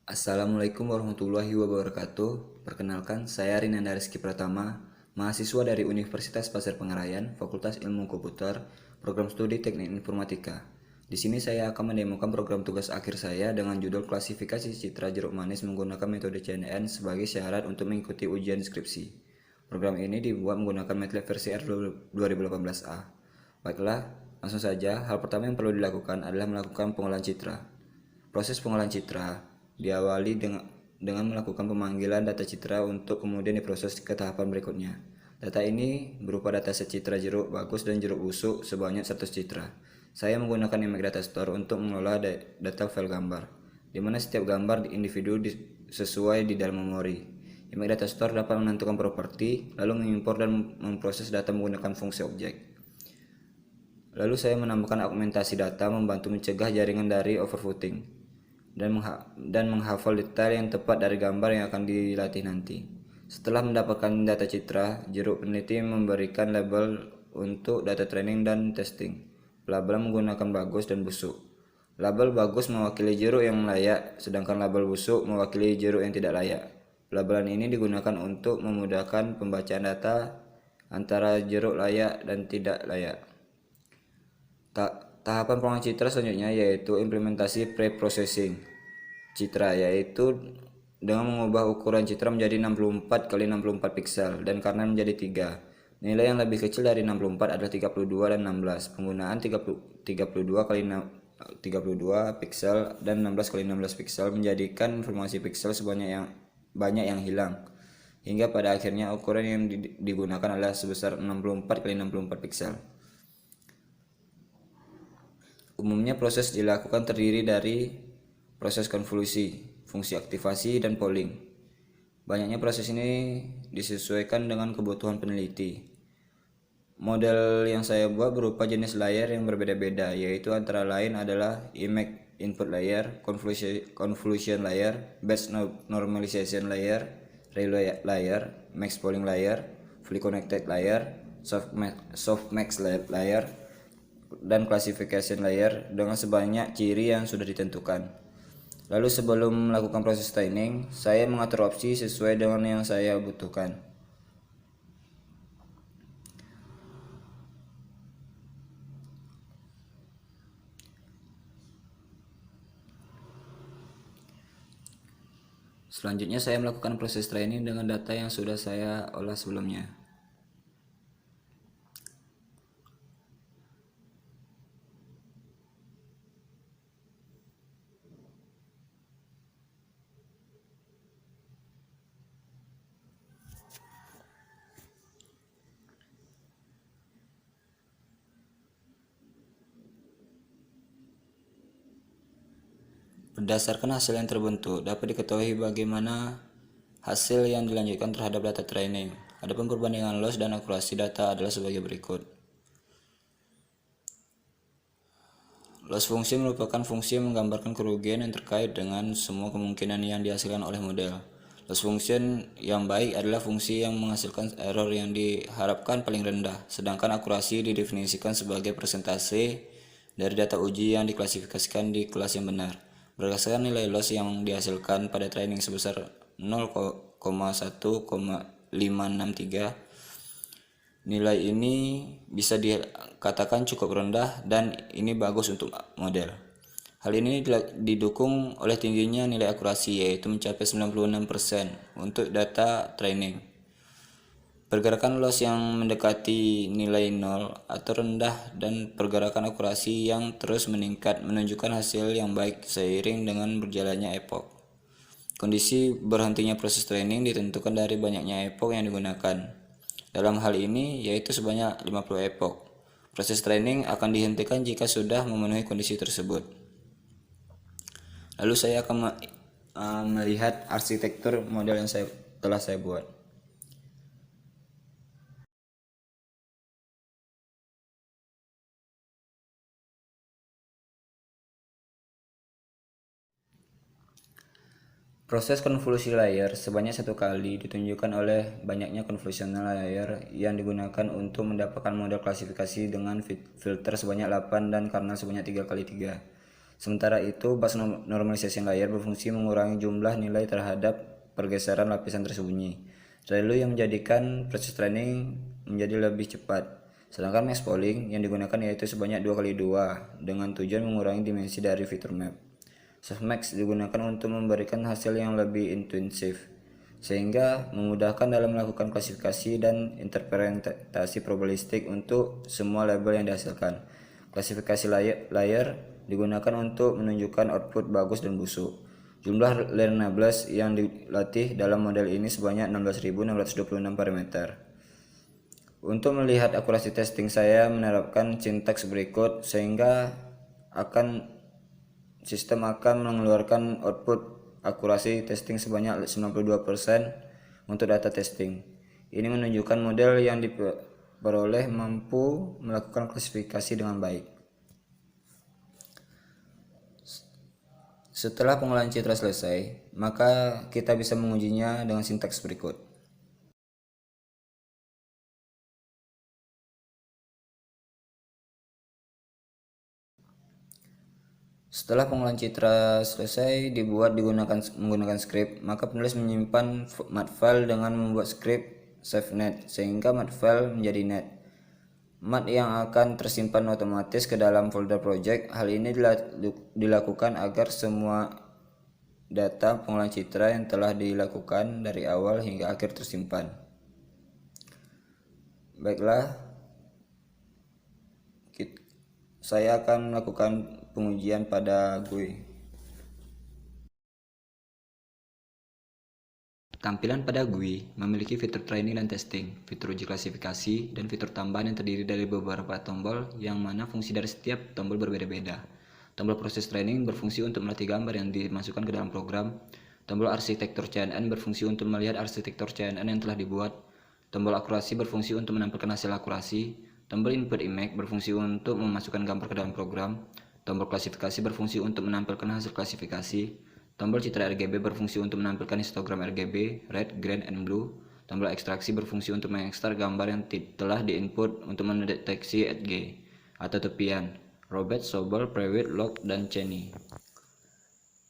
Assalamualaikum warahmatullahi wabarakatuh. Perkenalkan, saya Rinanda Rizky Pratama, mahasiswa dari Universitas Pasir Pengarayan, Fakultas Ilmu Komputer, Program Studi Teknik Informatika. Di sini saya akan mendemokan program tugas akhir saya dengan judul klasifikasi citra jeruk manis menggunakan metode CNN sebagai syarat untuk mengikuti ujian skripsi. Program ini dibuat menggunakan MATLAB versi R2018A. Baiklah, langsung saja. Hal pertama yang perlu dilakukan adalah melakukan pengolahan citra. Proses pengolahan citra diawali dengan melakukan pemanggilan data citra untuk kemudian diproses ke tahapan berikutnya. Data ini berupa dataset citra jeruk bagus dan jeruk busuk sebanyak 100 citra. Saya menggunakan Image Data Store untuk mengelola data file gambar, di mana setiap gambar individu sesuai di dalam memori. Image Data Store dapat menentukan properti, lalu mengimpor dan memproses data menggunakan fungsi objek. Lalu saya menambahkan augmentasi data membantu mencegah jaringan dari overfitting dan menghafal detail yang tepat dari gambar yang akan dilatih nanti. Setelah mendapatkan data citra, jeruk peneliti memberikan label untuk data training dan testing. Label menggunakan bagus dan busuk. Label bagus mewakili jeruk yang layak, sedangkan label busuk mewakili jeruk yang tidak layak. Pelabelan ini digunakan untuk memudahkan pembacaan data antara jeruk layak dan tidak layak. Tahapan pengolahan citra selanjutnya yaitu implementasi pre-processing citra, yaitu dengan mengubah ukuran citra menjadi 64 kali 64 piksel dan karena menjadi 3. Nilai yang lebih kecil dari 64 adalah 32 dan 16. Penggunaan 32 kali 32 piksel dan 16 kali 16 piksel menjadikan informasi piksel banyak yang hilang. Hingga pada akhirnya ukuran yang digunakan adalah sebesar 64 kali 64 piksel. Umumnya proses dilakukan terdiri dari proses konvolusi, fungsi aktivasi, dan polling. Banyaknya proses ini disesuaikan dengan kebutuhan peneliti. Model yang saya buat berupa jenis layer yang berbeda-beda, yaitu antara lain adalah image input layer, convolution layer, batch normalization layer, ray layer, max polling layer, fully connected layer, softmax layer, dan classification layer dengan sebanyak ciri yang sudah ditentukan. Lalu sebelum melakukan proses training, saya mengatur opsi sesuai dengan yang saya butuhkan. Selanjutnya saya melakukan proses training dengan data yang sudah saya olah sebelumnya. Berdasarkan hasil yang terbentuk, dapat diketahui bagaimana hasil yang dilanjutkan terhadap data training. Adapun perbandingan loss dan akurasi data adalah sebagai berikut. Loss fungsi merupakan fungsi yang menggambarkan kerugian yang terkait dengan semua kemungkinan yang dihasilkan oleh model. Loss function yang baik adalah fungsi yang menghasilkan error yang diharapkan paling rendah, sedangkan akurasi didefinisikan sebagai persentase dari data uji yang diklasifikasikan di kelas yang benar. Berdasarkan nilai loss yang dihasilkan pada training sebesar 0,1,563, nilai ini bisa dikatakan cukup rendah dan ini bagus untuk model. Hal ini didukung oleh tingginya nilai akurasi, yaitu mencapai 96% untuk data training. Pergerakan loss yang mendekati nilai 0 atau rendah dan pergerakan akurasi yang terus meningkat menunjukkan hasil yang baik seiring dengan berjalannya epoch. Kondisi berhentinya proses training ditentukan dari banyaknya epoch yang digunakan. Dalam hal ini yaitu sebanyak 50 epoch. Proses training akan dihentikan jika sudah memenuhi kondisi tersebut. Lalu saya akan melihat arsitektur model yang telah saya buat. Proses konvolusi layer sebanyak satu kali ditunjukkan oleh banyaknya convolutional layer yang digunakan untuk mendapatkan model klasifikasi dengan filter sebanyak 8 dan kernel sebanyak 3 kali 3. Sementara itu, bus normalization layer berfungsi mengurangi jumlah nilai terhadap pergeseran lapisan tersembunyi, lalu yang menjadikan proses training menjadi lebih cepat. Sedangkan max polling yang digunakan yaitu sebanyak 2x2 dengan tujuan mengurangi dimensi dari fitur map. Softmax digunakan untuk memberikan hasil yang lebih intuitif, sehingga memudahkan dalam melakukan klasifikasi dan interpretasi probabilistik untuk semua label yang dihasilkan. Klasifikasi layer digunakan untuk menunjukkan output bagus dan busuk. Jumlah learnables yang dilatih dalam model ini sebanyak 16.626 parameter. Untuk melihat akurasi testing, saya menerapkan sintaks berikut sehingga sistem akan mengeluarkan output akurasi testing sebanyak 92% untuk data testing. Ini menunjukkan model yang diperoleh mampu melakukan klasifikasi dengan baik. Setelah pengolahan citra selesai, maka kita bisa mengujinya dengan sintaks berikut. Setelah pengolahan citra selesai dibuat menggunakan script, maka penulis menyimpan mat file dengan membuat script save net sehingga mat file menjadi net. Mat yang akan tersimpan otomatis ke dalam folder project. Hal ini dilakukan agar semua data pengolahan citra yang telah dilakukan dari awal hingga akhir tersimpan. Baiklah, saya akan melakukan pengujian pada GUI. Tampilan pada GUI memiliki fitur training dan testing, fitur uji klasifikasi, dan fitur tambahan yang terdiri dari beberapa tombol yang mana fungsi dari setiap tombol berbeda-beda. Tombol proses training berfungsi untuk melatih gambar yang dimasukkan ke dalam program. Tombol arsitektur CNN berfungsi untuk melihat arsitektur CNN yang telah dibuat. Tombol akurasi berfungsi untuk menampilkan hasil akurasi. Tombol input image berfungsi untuk memasukkan gambar ke dalam program. Tombol klasifikasi berfungsi untuk menampilkan hasil klasifikasi. Tombol citra RGB berfungsi untuk menampilkan histogram RGB, red, green, and blue. Tombol ekstraksi berfungsi untuk mengekstrak gambar yang telah diinput untuk mendeteksi edge atau tepian, robot, sobel, prewid, log, dan cheni.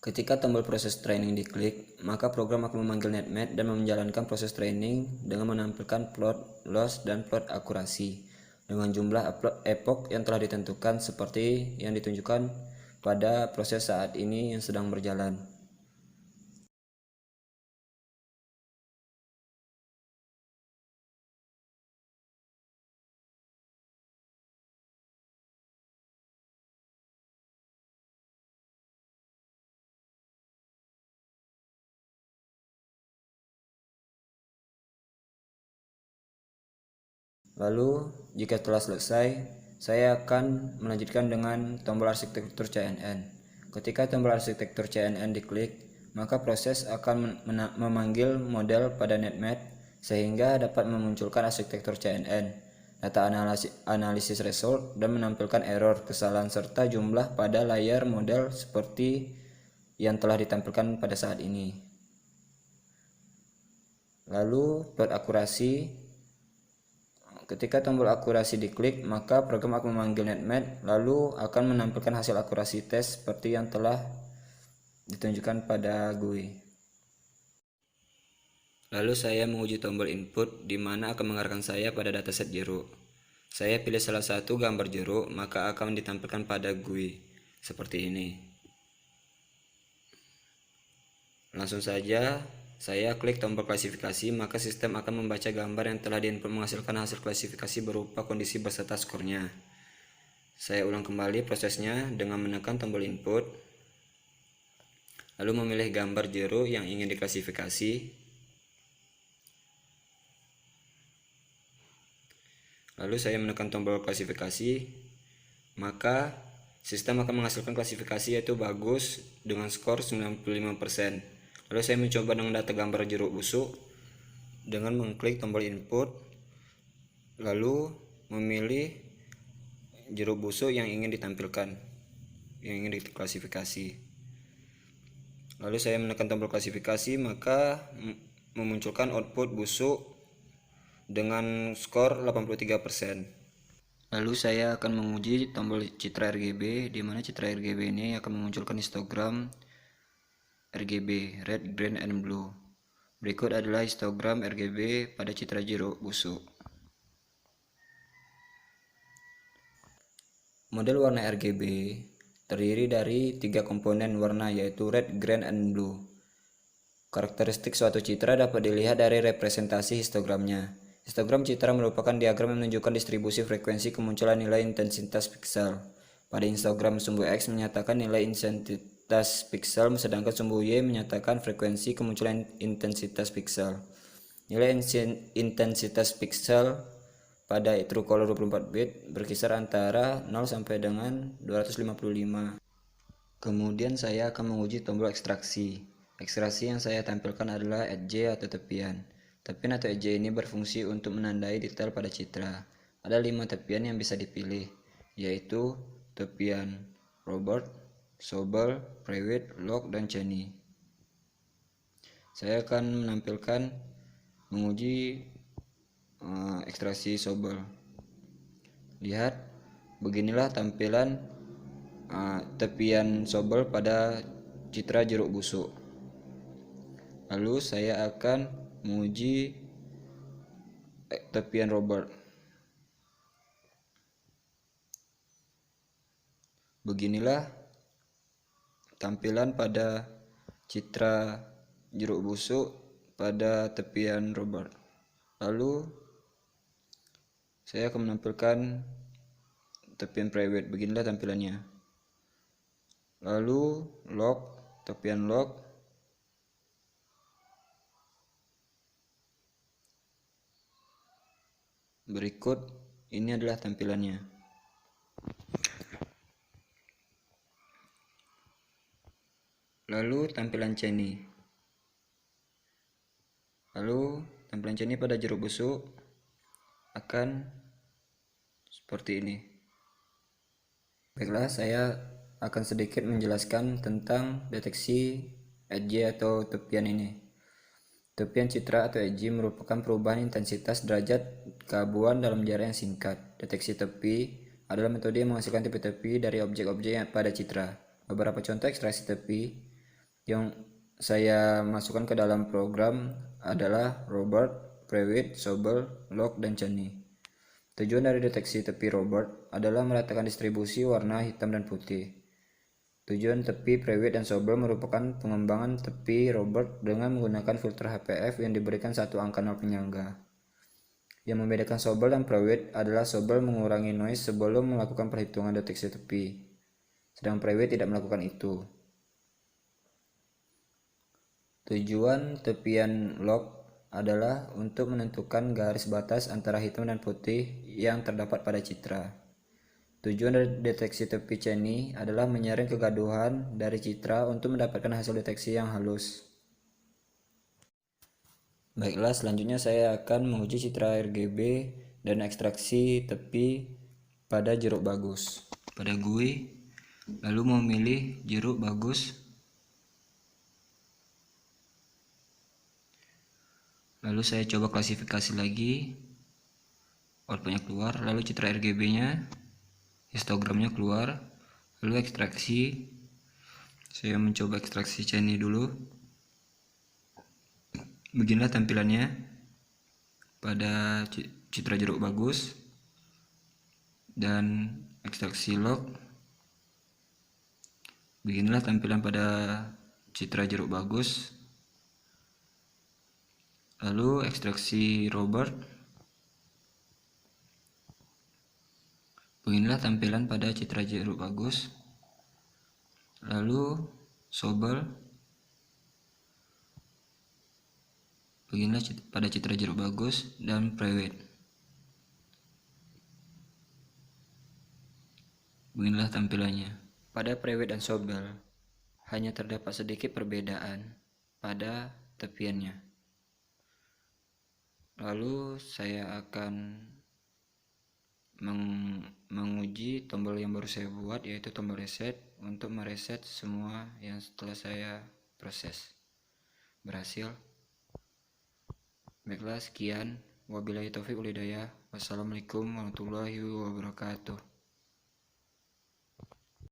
Ketika tombol proses training diklik, maka program akan memanggil netmat dan menjalankan proses training dengan menampilkan plot loss dan plot akurasi dengan jumlah epoch yang telah ditentukan seperti yang ditunjukkan pada proses saat ini yang sedang berjalan. Lalu, jika telah selesai, saya akan melanjutkan dengan tombol arsitektur CNN. Ketika tombol arsitektur CNN diklik, maka proses akan memanggil model pada netmat sehingga dapat memunculkan arsitektur CNN, data analisis result, dan menampilkan error, kesalahan, serta jumlah pada layar model seperti yang telah ditampilkan pada saat ini. Lalu, plot akurasi. Ketika tombol akurasi diklik, maka program akan memanggil netmat lalu akan menampilkan hasil akurasi tes seperti yang telah ditunjukkan pada GUI. Lalu saya menguji tombol input di mana akan mengarahkan saya pada dataset jeruk. Saya pilih salah satu gambar jeruk, maka akan ditampilkan pada GUI seperti ini. Langsung saja saya klik tombol klasifikasi, maka sistem akan membaca gambar yang telah diinput menghasilkan hasil klasifikasi berupa kondisi beserta skornya. Saya ulang kembali prosesnya dengan menekan tombol input, lalu memilih gambar jeruk yang ingin diklasifikasi. Lalu saya menekan tombol klasifikasi, maka sistem akan menghasilkan klasifikasi yaitu bagus dengan skor 95%. Lalu saya mencoba dengan data gambar jeruk busuk dengan mengklik tombol input, lalu memilih jeruk busuk yang ingin ditampilkan, yang ingin diklasifikasi. Lalu saya menekan tombol klasifikasi, maka memunculkan output busuk dengan skor 83%. Lalu saya akan menguji tombol citra RGB, di mana citra RGB ini akan memunculkan histogram RGB, red, green, and blue. Berikut adalah histogram RGB pada citra jeruk busuk. Model warna RGB terdiri dari 3 komponen warna, yaitu red, green, and blue. Karakteristik suatu citra dapat dilihat dari representasi histogramnya. Histogram citra merupakan diagram yang menunjukkan distribusi frekuensi kemunculan nilai intensitas piksel. Pada histogram sumbu X menyatakan nilai intensitas piksel, sedangkan sumbu Y menyatakan frekuensi kemunculan intensitas piksel. Nilai intensitas piksel pada TrueColor 24 bit berkisar antara 0 sampai dengan 255. Kemudian saya akan menguji tombol ekstraksi. Ekstraksi yang saya tampilkan adalah edge atau tepian. Tepian atau edge ini berfungsi untuk menandai detail pada citra. Ada 5 tepian yang bisa dipilih, yaitu tepian Robert, Sobel, Prewitt, Locke, dan Cheney. Saya akan menampilkan menguji ekstraksi Sobel. Lihat, beginilah tampilan tepian Sobel pada citra jeruk busuk. Lalu saya akan menguji tepian Robert. Beginilah tampilan pada citra jeruk busuk pada tepian Robert. Lalu saya akan menampilkan tepian Prewitt. Beginilah tampilannya. Lalu Locke, tepian Locke. Berikut ini adalah tampilannya. Lalu tampilan Cheney. Lalu tampilan Cheney pada jeruk busuk akan seperti ini. Baiklah, saya akan sedikit menjelaskan tentang deteksi edge atau tepian ini. Tepian citra atau edge merupakan perubahan intensitas derajat keabuan dalam jarak yang singkat. Deteksi tepi adalah metode yang menghasilkan tepi-tepi dari objek-objek yang pada citra. Beberapa contoh ekstraksi tepi yang saya masukkan ke dalam program adalah Robert, Prewitt, Sobel, Locke, dan Cheney. Tujuan dari deteksi tepi Robert adalah meratakan distribusi warna hitam dan putih. Tujuan tepi Prewitt dan Sobel merupakan pengembangan tepi Robert dengan menggunakan filter HPF yang diberikan satu angka 0 penyangga. Yang membedakan Sobel dan Prewitt adalah Sobel mengurangi noise sebelum melakukan perhitungan deteksi tepi, sedang Prewitt tidak melakukan itu. Tujuan tepian Locke adalah untuk menentukan garis batas antara hitam dan putih yang terdapat pada citra. Tujuan dari deteksi tepi Cheney adalah menyaring kegaduhan dari citra untuk mendapatkan hasil deteksi yang halus. Baiklah, selanjutnya saya akan menguji citra RGB dan ekstraksi tepi pada jeruk bagus. Pada GUI, lalu memilih jeruk bagus. Lalu saya coba klasifikasi lagi. Outputnya keluar, lalu citra RGB-nya, histogramnya keluar, lalu ekstraksi. Saya mencoba ekstraksi Cheney dulu. Beginilah tampilannya pada citra jeruk bagus. Dan ekstraksi Locke. Beginilah tampilan pada citra jeruk bagus. Lalu ekstraksi Robert. Beginilah tampilan pada citra jeruk bagus. Lalu Sobel. Beginilah pada citra jeruk bagus dan Prewitt. Beginilah tampilannya. Pada Prewitt dan Sobel hanya terdapat sedikit perbedaan pada tepiannya. Lalu saya akan menguji tombol yang baru saya buat, yaitu tombol reset, untuk mereset semua yang setelah saya proses. Berhasil. Baiklah, sekian. Wabillahi taufiq wal hidayah. Wassalamualaikum warahmatullahi wabarakatuh.